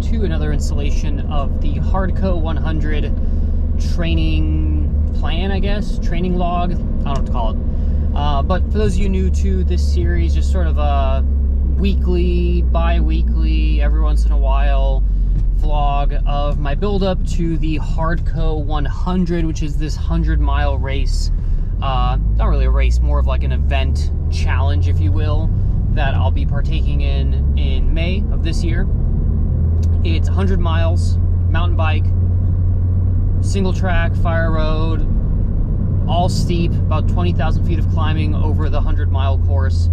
to another installation of the Hard Coe 100 training plan, I guess, training log, I don't know what to call it. But for those of you new to this series, just sort of a weekly, bi-weekly, every once in a while vlog of my build-up to the Hard Coe 100, which is this 100-mile race. Not really a race, more of like an event challenge, if you will, that I'll be partaking in May of this year. It's 100 miles, mountain bike, single track, fire road, all steep, about 20,000 feet of climbing over the 100-mile course.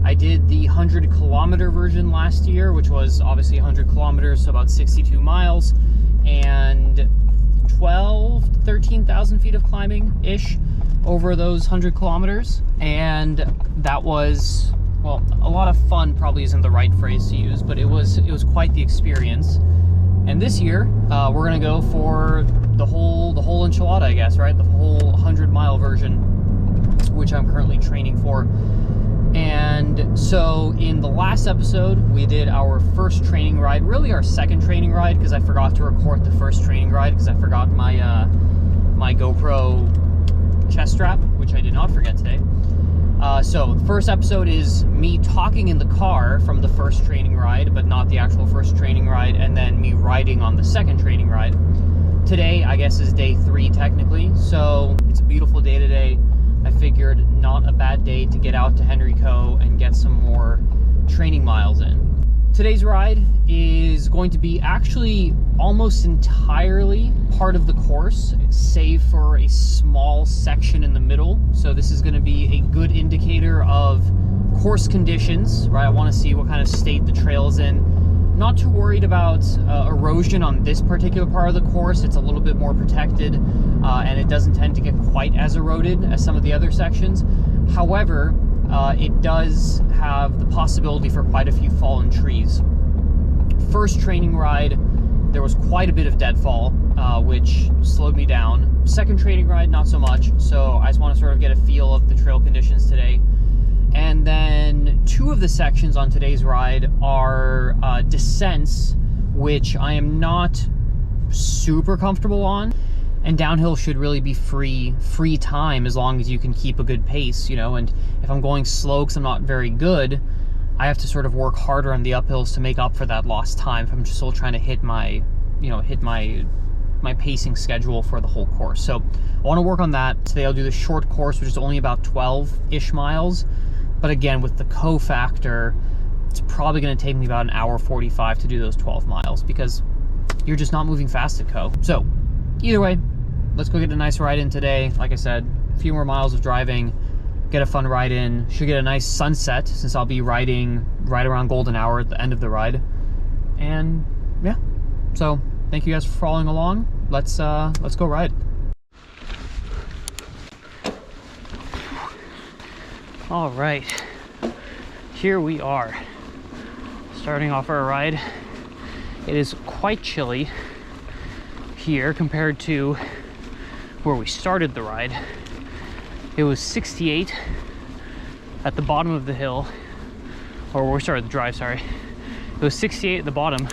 I did the 100-kilometer version last year, which was obviously 100 kilometers, so about 62 miles, and 12 to 13,000 feet of climbing-ish over those 100 kilometers. And that was, well, a lot of fun probably isn't the right phrase to use, but it was quite the experience. And this year, we're gonna go for the whole enchilada, I guess, right? The whole 100-mile version, which I'm currently training for. And so in the last episode, we did our first training ride, really our second training ride, because I forgot to record the first training ride because I forgot my my GoPro chest strap, which I did not forget today. So the first episode is me talking in the car from the first training ride, but not the actual first training ride, and then me riding on the second training ride. Today, I guess, is day 3 technically, so it's a beautiful day today. I figured not a bad day to get out to Henry Coe and get some more training miles in. Today's ride is going to be actually almost entirely part of the course, save for a small section in the middle. So this is going to be a good indicator of course conditions, right? I want to see what kind of state the trail is in. Not too worried about erosion on this particular part of the course. It's a little bit more protected, and it doesn't tend to get quite as eroded as some of the other sections. However, it does have the possibility for quite a few fallen trees. First training ride, there was quite a bit of deadfall, which slowed me down. Second training ride, not so much. So I just want to sort of get a feel of the trail conditions today. And then 2 of the sections on today's ride are descents, which I am not super comfortable on. And downhill should really be free time as long as you can keep a good pace, you know. And if I'm going slow because I'm not very good, I have to sort of work harder on the uphills to make up for that lost time if I'm just still trying to hit my pacing schedule for the whole course. So I want to work on that. Today I'll do the short course, which is only about 12-ish miles. But again, with the Coe factor, it's probably going to take me about an hour 45 to do those 12 miles because you're just not moving fast at Coe. So either way, let's go get a nice ride in today. Like I said, a few more miles of driving, get a fun ride in. Should get a nice sunset since I'll be riding right around golden hour at the end of the ride. And yeah, so thank you guys for following along. Let's go ride. All right, here we are, starting off our ride. It is quite chilly here compared to where we started the ride. It was 68 at the bottom of the hill, or where we started the drive, sorry. It was 68 at the bottom,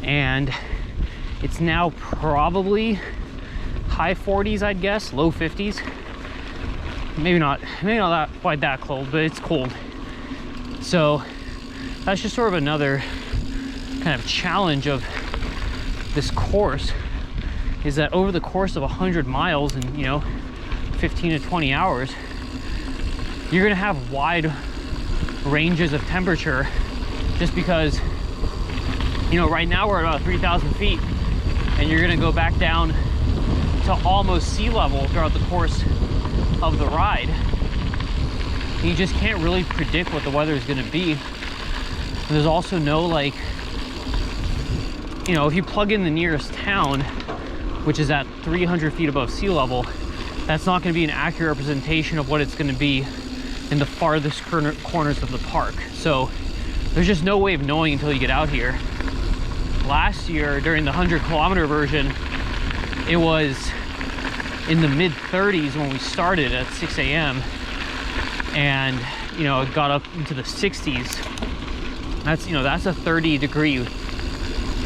and it's now probably high 40s, I'd guess, low 50s. Maybe not quite that cold, but it's cold. So that's just sort of another kind of challenge of this course, is that over the course of 100 miles and, you know, 15 to 20 hours, you're gonna have wide ranges of temperature, just because, you know, right now we're at about 3,000 feet and you're gonna go back down to almost sea level throughout the course of the ride. You just can't really predict what the weather is going to be. And there's also no, like, you know, if you plug in the nearest town, which is at 300 feet above sea level, that's not going to be an accurate representation of what it's going to be in the farthest corners of the park. So there's just no way of knowing until you get out here. Last year during the 100-kilometer version, it was in the mid-30s when we started at 6 a.m. and, you know, it got up into the 60s. That's, you know, that's a 30-degree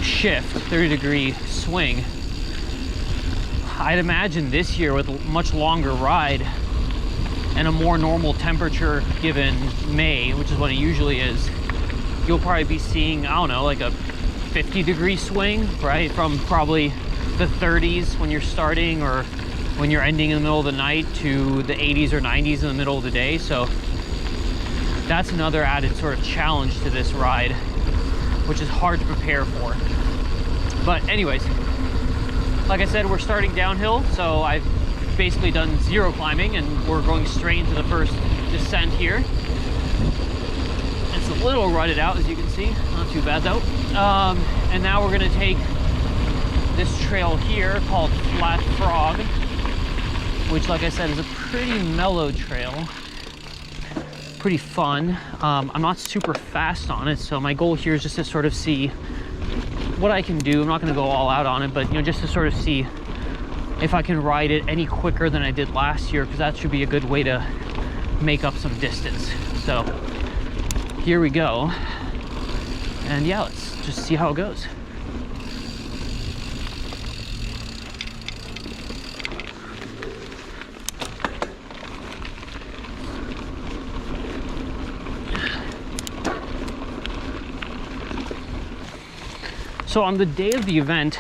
shift, 30-degree swing. I'd imagine this year with a much longer ride and a more normal temperature given May, which is what it usually is, you'll probably be seeing, I don't know, like a 50-degree swing, right? From probably the 30s when you're starting or when you're ending in the middle of the night to the 80s or 90s in the middle of the day. So that's another added sort of challenge to this ride, which is hard to prepare for. But anyways, like I said, we're starting downhill, so I've basically done zero climbing and we're going straight into the first descent here. It's a little rutted out, as you can see, not too bad though. And now we're gonna take this trail here called Flat Frog, which, like I said, is a pretty mellow trail, pretty fun. I'm not super fast on it, so my goal here is just to sort of see what I can do. I'm not gonna go all out on it, but, you know, just to sort of see if I can ride it any quicker than I did last year, because that should be a good way to make up some distance. So here we go. And yeah, let's just see how it goes. So on the day of the event,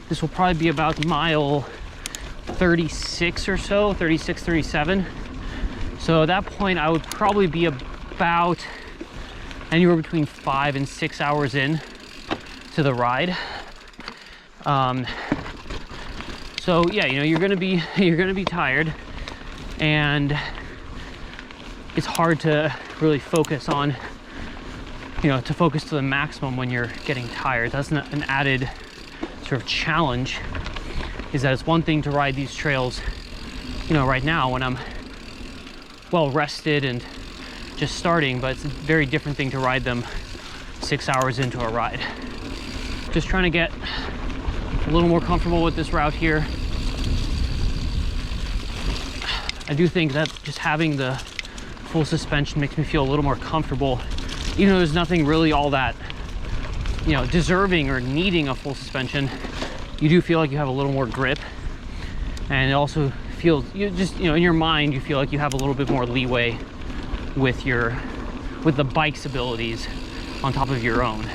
this will probably be about mile 36 or so, 36, 37. So at that point, I would probably be about anywhere between 5 and 6 hours in to the ride. So yeah, you know, you're gonna be tired, and it's hard to really focus on, you know, to focus to the maximum when you're getting tired. That's an added sort of challenge, is that it's one thing to ride these trails, you know, right now when I'm well rested and just starting, but it's a very different thing to ride them 6 hours into a ride. Just trying to get a little more comfortable with this route here. I do think that just having the full suspension makes me feel a little more comfortable, even though there's nothing really all that, you know, deserving or needing a full suspension. You do feel like you have a little more grip, and it also feels, you just, you know, in your mind, you feel like you have a little bit more leeway with the bike's abilities on top of your own.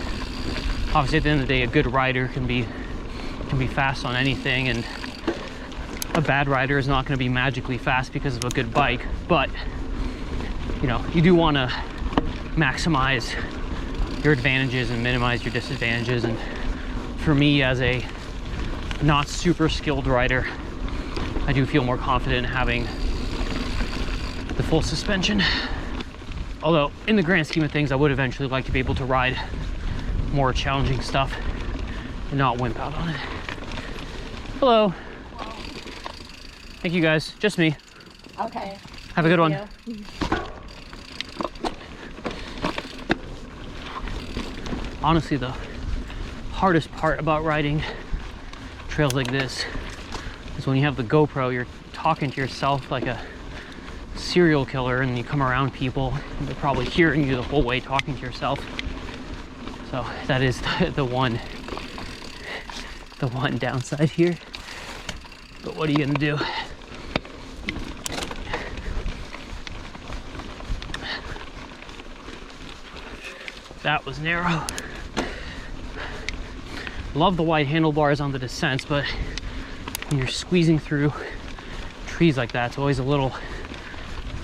Obviously, at the end of the day, a good rider can be fast on anything, and a bad rider is not going to be magically fast because of a good bike. But, you know, you do want to maximize your advantages and minimize your disadvantages. And for me, as a not super skilled rider, I do feel more confident in having the full suspension. Although in the grand scheme of things, I would eventually like to be able to ride more challenging stuff and not wimp out on it. Hello. Thank you guys, just me. Okay. Have a good one. Honestly, the hardest part about riding trails like this is when you have the GoPro, you're talking to yourself like a serial killer, and you come around people and they're probably hearing you the whole way talking to yourself. So that is the one downside here. But what are you gonna do? That was narrow. Love the wide handlebars on the descents, but when you're squeezing through trees like that, it's always a little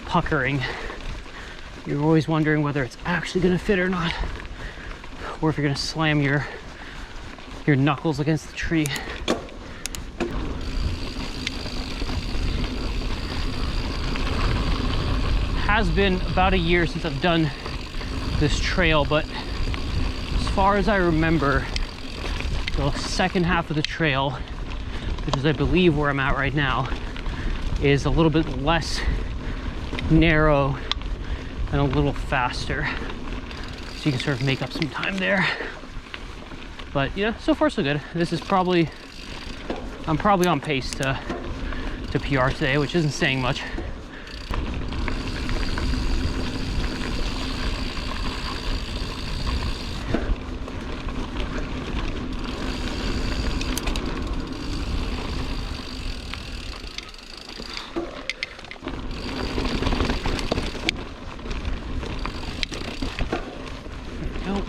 puckering. You're always wondering whether it's actually gonna fit or not, or if you're gonna slam your knuckles against the tree. Has been about a year since I've done this trail, but as far as I remember, the second half of the trail, which is I believe where I'm at right now, is a little bit less narrow and a little faster, so you can sort of make up some time there. But yeah, so far so good. This is probably, I'm probably on pace to PR today, which isn't saying much. go.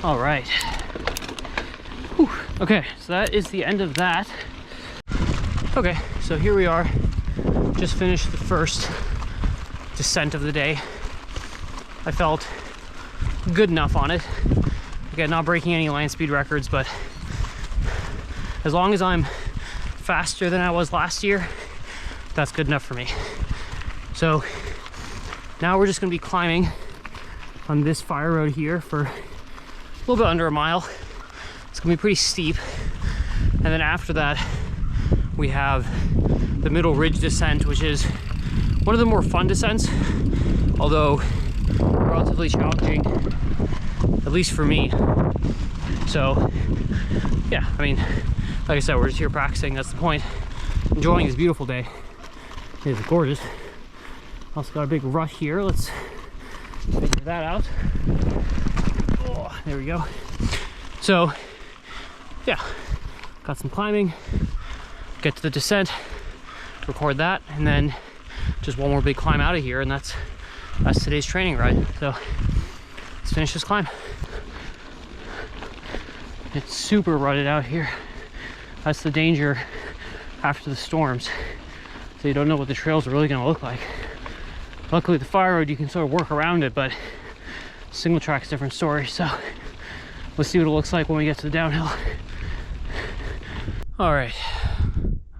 All right. Whew. Okay, so that is the end of that. Okay, so here we are. Just finished the first descent of the day. I felt good enough on it. Again, not breaking any land speed records, but as long as I'm faster than I was last year, that's good enough for me. So now we're just gonna be climbing on this fire road here for a little bit under a mile. It's gonna be pretty steep. And then after that, we have the Middle Ridge descent, which is one of the more fun descents, although relatively challenging, at least for me. So yeah, I mean, like I said, we're just here practicing, that's the point. Enjoying this beautiful day. It is gorgeous. Also got a big rut here. Let's figure that out. Oh, there we go. So yeah, got some climbing, get to the descent, record that, and then just one more big climb out of here, and that's today's training ride. So let's finish this climb. It's super rutted out here. That's the danger after the storms. So you don't know what the trails are really gonna look like. Luckily the fire road, you can sort of work around it, but single track's a different story. So let's see what it looks like when we get to the downhill. All right,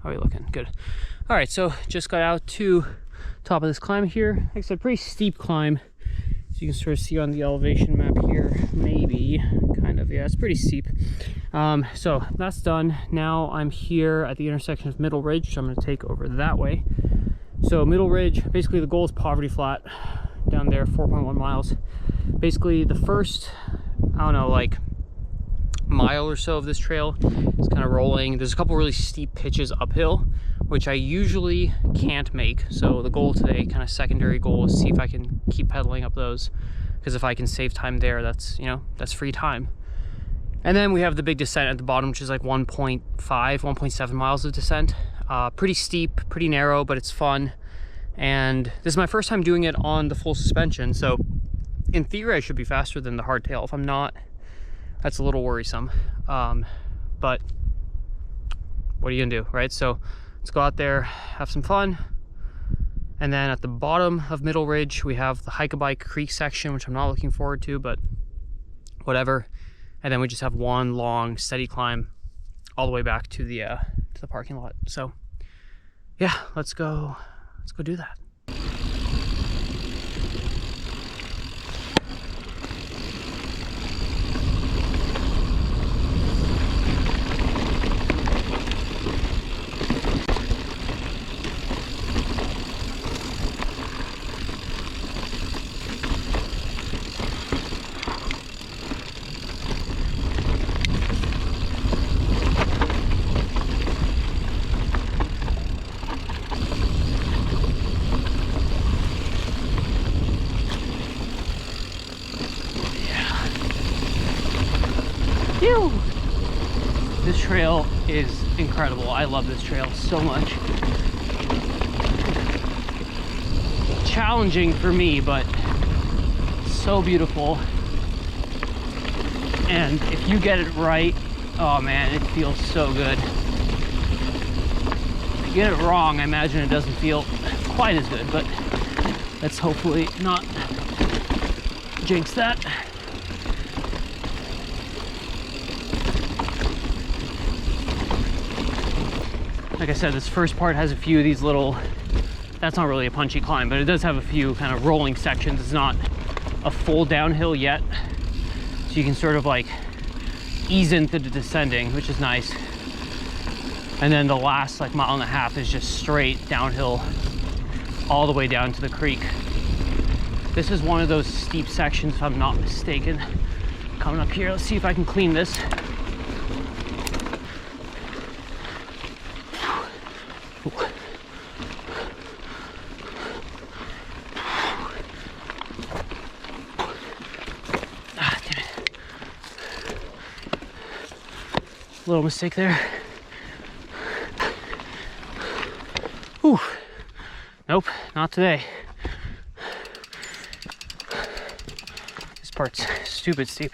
how are we looking? Good. All right, so just got out to top of this climb here. Like I said, pretty steep climb. So you can sort of see on the elevation map here, maybe, kind of, yeah, it's pretty steep. So that's done. Now I'm here at the intersection of Middle Ridge, so I'm gonna take over that way. So Middle Ridge, basically the goal is Poverty Flat, down there, 4.1 miles. Basically the first, I don't know, like mile or so of this trail is kind of rolling. There's a couple really steep pitches uphill, which I usually can't make. So the goal today, kind of secondary goal, is see if I can keep pedaling up those, because if I can save time there, that's, you know, that's free time. And then we have the big descent at the bottom, which is like 1.5, 1.7 miles of descent. Pretty steep, pretty narrow, but it's fun. And this is my first time doing it on the full suspension, so in theory I should be faster than the hardtail. If I'm not, that's a little worrisome. But what are you gonna do, right? So let's go out there, have some fun. And then at the bottom of Middle Ridge, we have the Hike-a-Bike Creek section, which I'm not looking forward to, but whatever. And then we just have one long, steady climb all the way back to the parking lot. So yeah, let's go do that. This trail is incredible. I love this trail so much. Challenging for me, but so beautiful. And if you get it right, oh man, it feels so good. If you get it wrong, I imagine it doesn't feel quite as good, but let's hopefully not jinx that. like I said, this first part has a few of these little, that's not really a punchy climb, but it does have a few kind of rolling sections. It's not a full downhill yet, so you can sort of like ease into the descending, which is nice. And then the last like mile and a half is just straight downhill all the way down to the creek. This is one of those steep sections, if I'm not mistaken. Coming up here, let's see if I can clean this. Ah, damn it. Little mistake there. Whew. Nope, not today. This part's stupid steep.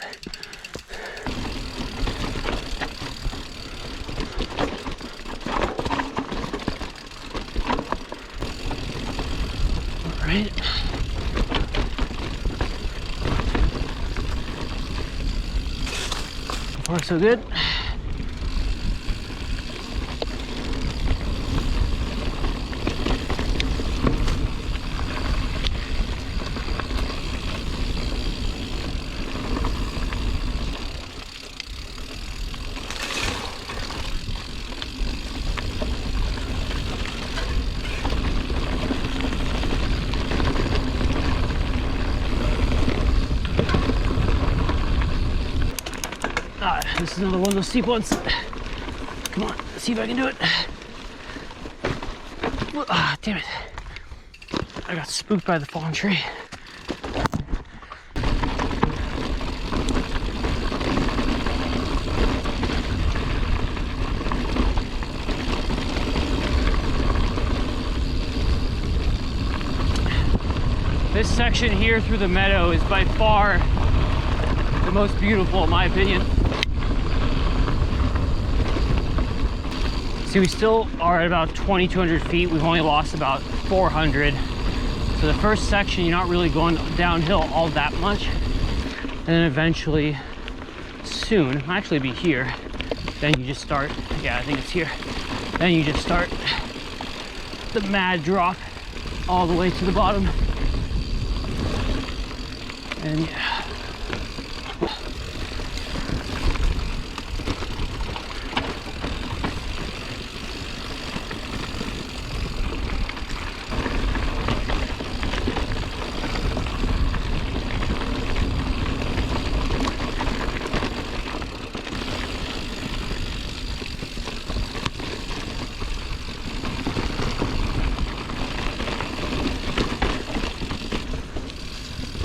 All right. So far, so good. This is another one of those steep ones. Come on, let's see if I can do it. Ah, damn it. I got spooked by the fallen tree. This section here through the meadow is by far the most beautiful in my opinion. See, we still are at about 2,200 feet. We've only lost about 400. So the first section, you're not really going downhill all that much. And then eventually, soon, it'll actually be here. Then you just start, yeah, I think it's here. Then you just start the mad drop all the way to the bottom. And yeah.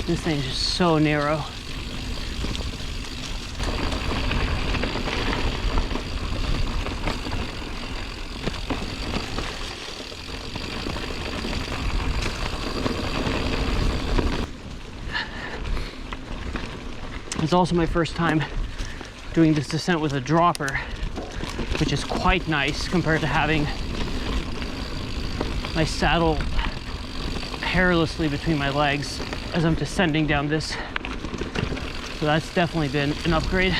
This thing's just so narrow. It's also my first time doing this descent with a dropper, which is quite nice compared to having my saddle perilously between my legs as I'm descending down this. So that's definitely been an upgrade.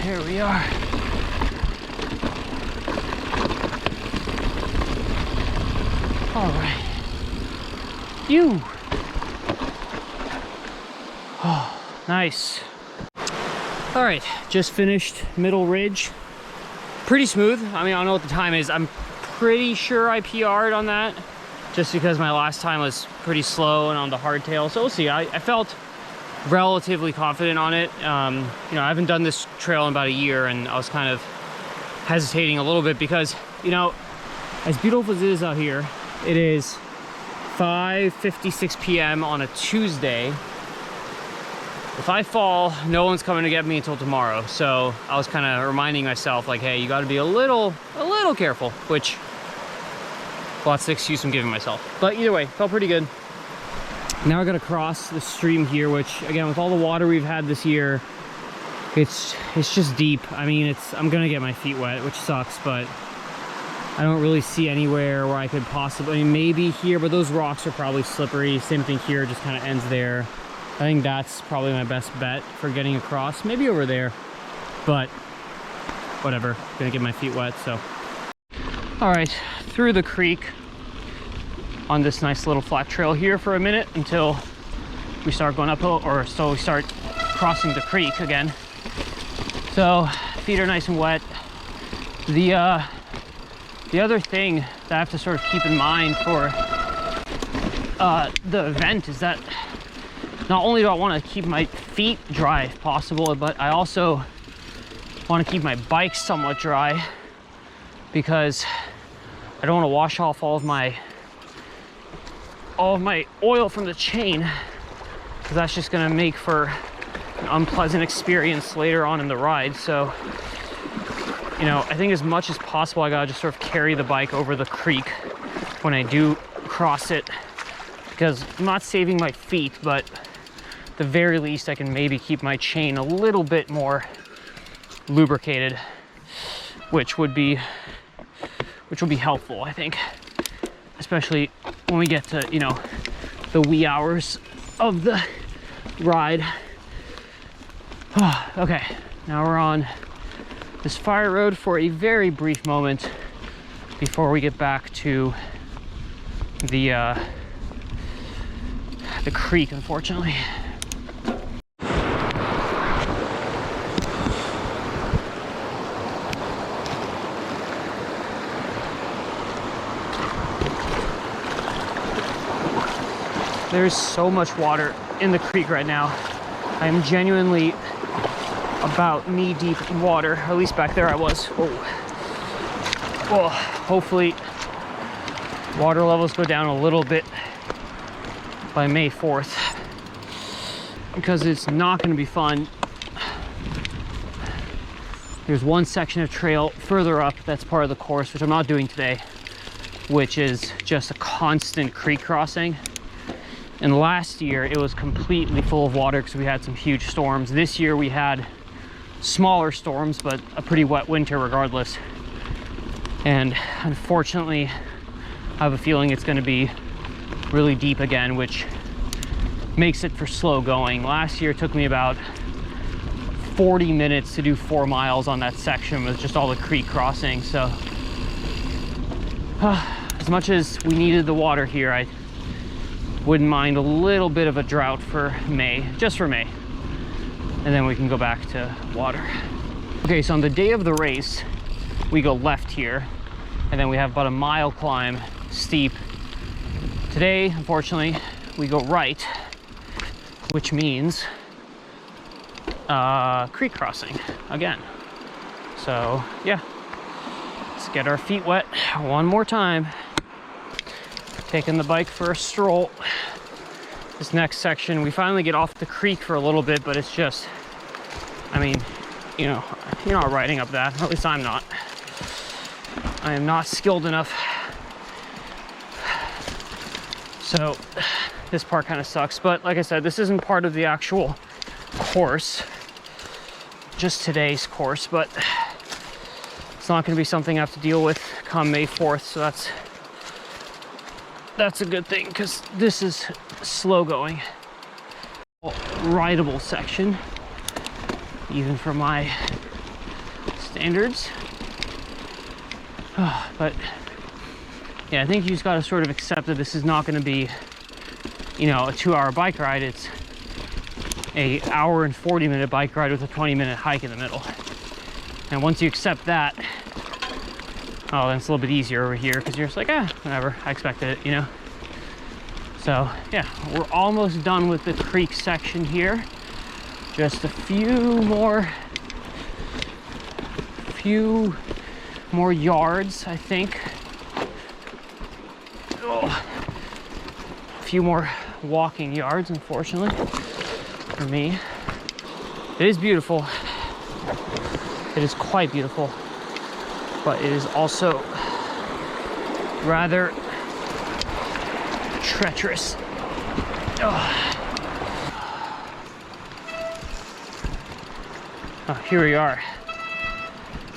Here we are. All right. You. Oh, nice. All right, just finished middle ridge. Pretty smooth. I mean, I don't know what the time is. I'm pretty sure I PR'd on that just because my last time was pretty slow and on the hardtail. So we'll see. I felt relatively confident on it. You know, I haven't done this trail in about a year and I was kind of hesitating a little bit because, you know, as beautiful as it is out here, it is 5:56 p.m. on a Tuesday if I fall, no one's coming to get me until tomorrow. So I was kind of reminding myself, like, hey, you got to be a little careful, which, well, that's the excuse I'm giving myself. But either way, felt pretty good. Now I got to cross the stream here, which, again, with all the water we've had this year, it's just deep. I mean, I'm gonna get my feet wet, which sucks, but I don't really see anywhere where I could possibly, I mean, maybe here, but those rocks are probably slippery. Same thing here, just kind of ends there. I think that's probably my best bet for getting across. Maybe over there, but whatever. Gonna get my feet wet, so. All right, through the creek on this nice little flat trail here for a minute until we start going uphill, or so we start crossing the creek again. So feet are nice and wet. The other thing that I have to sort of keep in mind for the event is that not only do I want to keep my feet dry if possible, but I also want to keep my bike somewhat dry, because I don't want to wash off all of my oil from the chain, because that's just going to make for an unpleasant experience later on in the ride. So, you know, I think as much as possible, I gotta just sort of carry the bike over the creek when I do cross it, because I'm not saving my feet, but at the very least I can maybe keep my chain a little bit more lubricated, which would be helpful, I think, especially when we get to, you know, the wee hours of the ride. Okay, now we're on this fire road for a very brief moment before we get back to the creek, unfortunately. There's so much water in the creek right now. I am genuinely about knee deep in water, at least back there I was. Whoa. Well, hopefully water levels go down a little bit by May 4th, because it's not going to be fun. There's one section of trail further up that's part of the course, which I'm not doing today, which is just a constant creek crossing. And last year it was completely full of water because we had some huge storms. This year we had smaller storms, but a pretty wet winter regardless. And unfortunately, I have a feeling it's going to be really deep again, which makes it for slow going. Last year it took me about 40 minutes to do 4 miles on that section with just all the creek crossing. So as much as we needed the water here, I wouldn't mind a little bit of a drought for May, just for May, and then we can go back to water. Okay, so on the day of the race, we go left here, and then we have about a mile climb, steep. Today, unfortunately, we go right, which means creek crossing again. So yeah, let's get our feet wet one more time. Taking the bike for a stroll. This next section, we finally get off the creek for a little bit, but it's just, I mean, you know, you're not riding up that, at least I'm not. I am not skilled enough. So this part kind of sucks, but like I said, this isn't part of the actual course, just today's course, but it's not going to be something I have to deal with come May 4th, so that's a good thing, because this is slow going. Rideable section, even for my standards. But yeah, I think you just got to sort of accept that this is not going to be, you know, a 2-hour bike ride. It's a 1 hour and 40-minute bike ride with a 20-minute hike in the middle. And once you accept that, oh, then it's a little bit easier over here, because you're just like, whatever, I expected it, you know? So yeah, we're almost done with the creek section here. Just a few more yards, I think. Oh, a few more walking yards, unfortunately, for me. It is beautiful. It is quite beautiful, but it is also rather treacherous. Oh, here we are.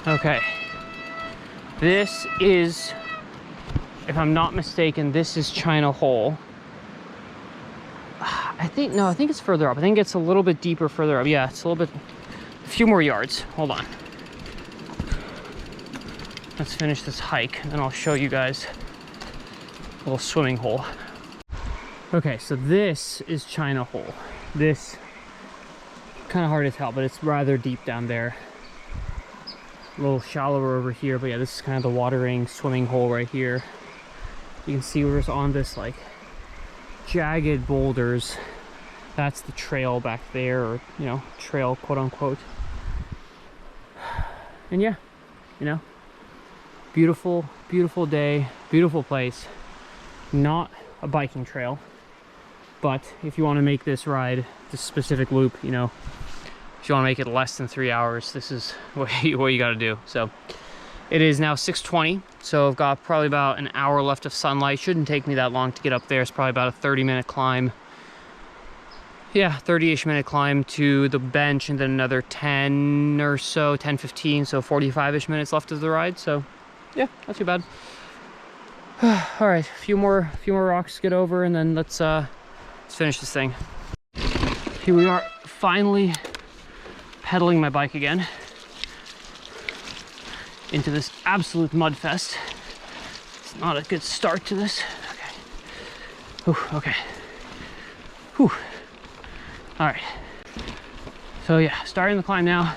Okay. This is, if I'm not mistaken, this is China Hole. I think it's further up. I think it's a little bit deeper further up. Yeah, it's a little bit, a few more yards. Hold on. Let's finish this hike and then I'll show you guys a little swimming hole. Okay, so this is China Hole. This, kind of hard to tell, but it's rather deep down there. A little shallower over here, but yeah, this is kind of the watering swimming hole right here. You can see we're just on this like jagged boulders. That's the trail back there, or you know, trail quote unquote. And yeah, you know, beautiful, beautiful day, beautiful place. Not a biking trail, but if you want to make this ride, this specific loop, you know, if you want to make it less than 3 hours, this is what you got to do. So it is now 6:20, so I've got probably about an hour left of sunlight. Shouldn't take me that long to get up there. It's probably about a 30-minute climb. Yeah, 30-ish minute climb to the bench, and then another 10 or so, 10, 15, so 45-ish minutes left of the ride. So yeah, not too bad. All right, a few more rocks to get over, and then let's finish this thing. Here we are, finally pedaling my bike again into this absolute mud fest. It's not a good start to this. Okay. Whew, okay. Whew. All right. So yeah, starting the climb now.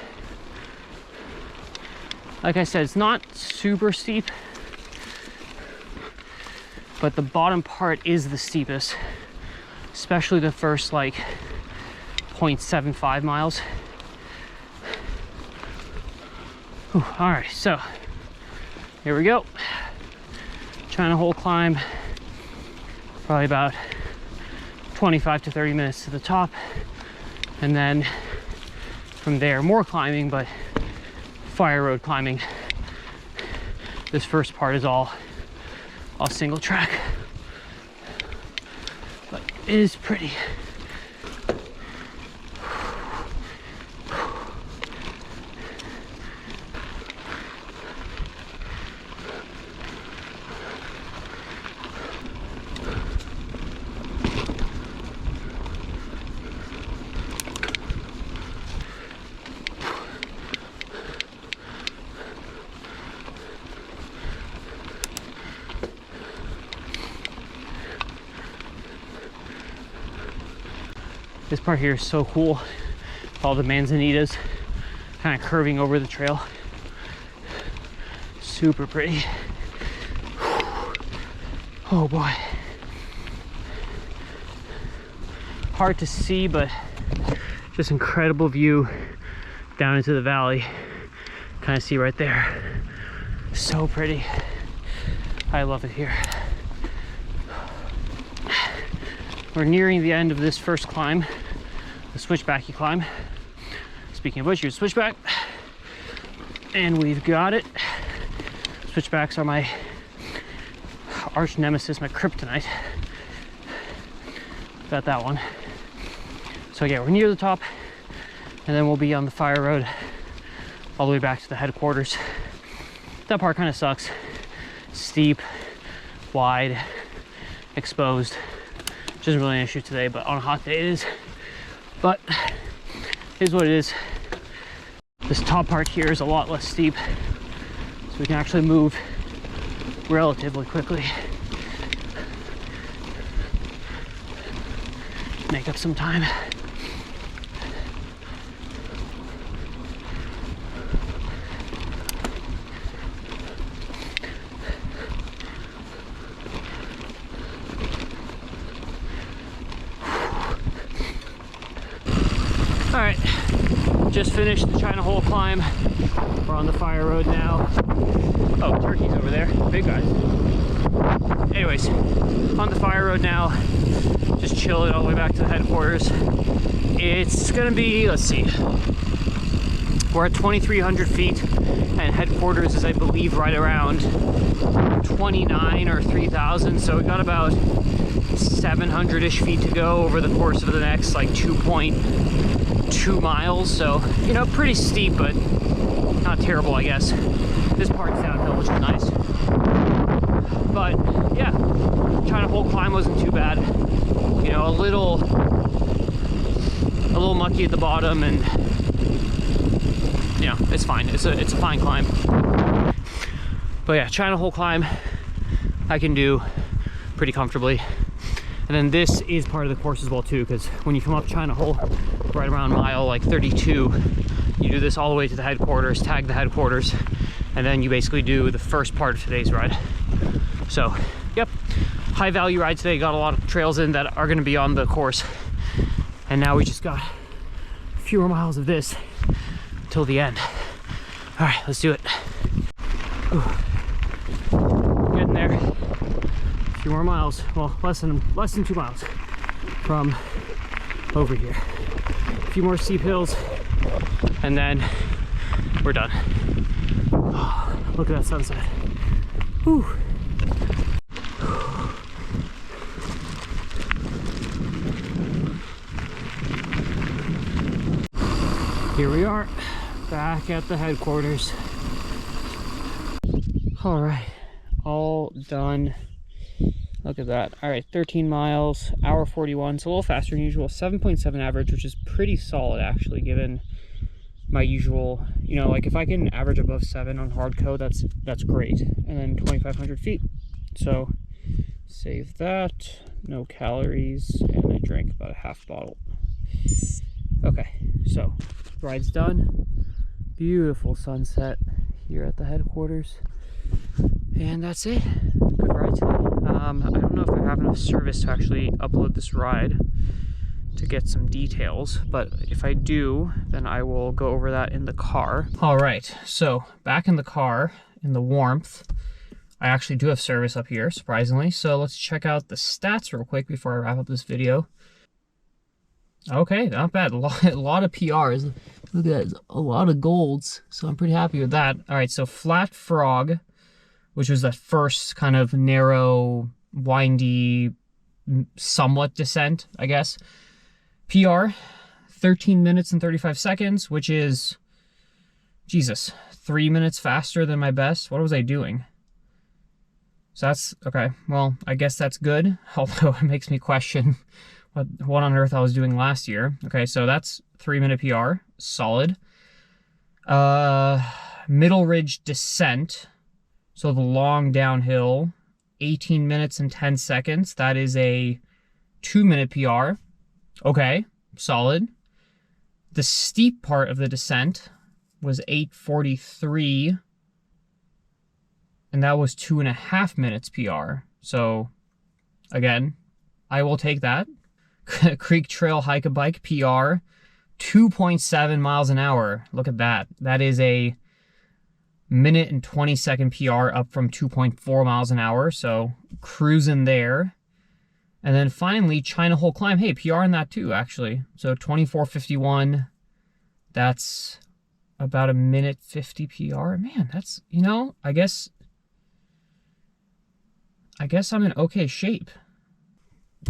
Like I said, it's not super steep, but the bottom part is the steepest, especially the first like 0.75 miles. Whew, all right, so here we go. China Hole climb, probably about 25 to 30 minutes to the top, and then from there more climbing, but fire road climbing. This first part is all single track, but it is pretty. This part here is so cool. All the manzanitas kind of curving over the trail. Super pretty. Oh boy. Hard to see, but just incredible view down into the valley. Kind of see right there. So pretty. I love it here. We're nearing the end of this first climb, the switchbacky climb. Speaking of which, here's switchback. And we've got it. Switchbacks are my arch nemesis, my kryptonite. Got that one. So yeah, we're near the top, and then we'll be on the fire road all the way back to the headquarters. That part kind of sucks. Steep, wide, exposed. Which isn't really an issue today, but on a hot day it is. But here's what it is. This top part here is a lot less steep, so we can actually move relatively quickly. Make up some time. All right, just finished the China Hole climb. We're on the fire road now. Oh, turkeys over there, big guys. Anyways, on the fire road now, just chilling all the way back to the headquarters. It's gonna be, let's see, we're at 2,300 feet, and headquarters is, I believe, right around 29 or 3,000. So we got about 700-ish feet to go over the course of the next like 2.2 miles. So, you know, pretty steep, but not terrible, I guess. This part's downhill, which is nice. But yeah, China Hole climb wasn't too bad. You know, a little mucky at the bottom, and you know, it's fine. It's a fine climb. But yeah, China Hole climb I can do pretty comfortably. And then this is part of the course as well too, because when you come up China Hole right around mile like 32, you do this all the way to the headquarters, tag the headquarters, and then you basically do the first part of today's ride. So yep, high value ride today. Got a lot of trails in that are going to be on the course, and now we just got a few more miles of this till the end. All right, let's do it. Ooh. Getting there. A few more miles. Well, less than 2 miles from over here. A few more steep hills, and then we're done. Oh, look at that sunset. Whew. Here we are, back at the headquarters. All right, all done. Look at that. All right, 13 miles, hour 41. It's a little faster than usual. 7.7 average, which is pretty solid actually, given my usual, you know, like if I can average above 7 on Hard Coe, that's great. And then 2,500 feet. So save that. No calories, and I drank about a half bottle. Okay, so ride's done. Beautiful sunset here at the headquarters, and that's it. Good ride today. I don't know if I have enough service to actually upload this ride to get some details, but if I do, then I will go over that in the car. All right, so back in the car in the warmth. I actually do have service up here, surprisingly. So let's check out the stats real quick before I wrap up this video. Okay, not bad. A lot of PRs. Look at that, a lot of golds. So I'm pretty happy with that. All right, so Flat Frog, which was that first kind of narrow, windy, somewhat descent, I guess. PR, 13 minutes and 35 seconds, which is, Jesus, 3 minutes faster than my best. What was I doing? So that's, okay, well, I guess that's good, although it makes me question what on earth I was doing last year. Okay, so that's 3-minute PR, solid. Middle Ridge Descent, so the long downhill, 18 minutes and 10 seconds. That is a 2-minute PR. Okay, solid. The steep part of the descent was 8:43, and that was 2.5 minutes PR. So, again, I will take that. Creek Trail Hike a Bike PR, 2.7 miles an hour. Look at that. That is a minute and 20-second PR, up from 2.4 miles an hour. So cruising there. And then finally, China Hole Climb. Hey, PR in that too, actually. So 24:51. That's about a minute 50 PR. Man, that's, you know, I guess I'm in okay shape.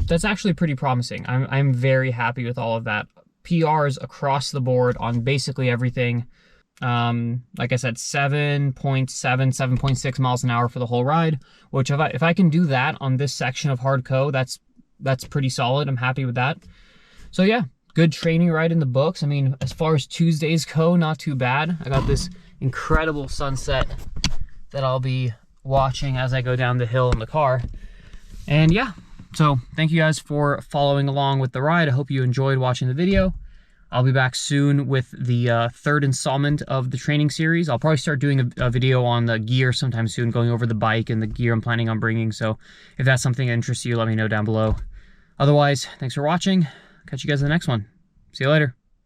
That's actually pretty promising. I'm very happy with all of that. PRs across the board on basically everything. Like I said, 7.7, 7.6 miles an hour for the whole ride, which if I can do that on this section of Hard Coe, that's pretty solid. I'm happy with that. So yeah, good training ride in the books. I mean, as far as Tuesdays go, not too bad. I got this incredible sunset that I'll be watching as I go down the hill in the car. And yeah, so thank you guys for following along with the ride. I hope you enjoyed watching the video. I'll be back soon with the third installment of the training series. I'll probably start doing a video on the gear sometime soon, going over the bike and the gear I'm planning on bringing. So if that's something that interests you, let me know down below. Otherwise, thanks for watching. Catch you guys in the next one. See you later.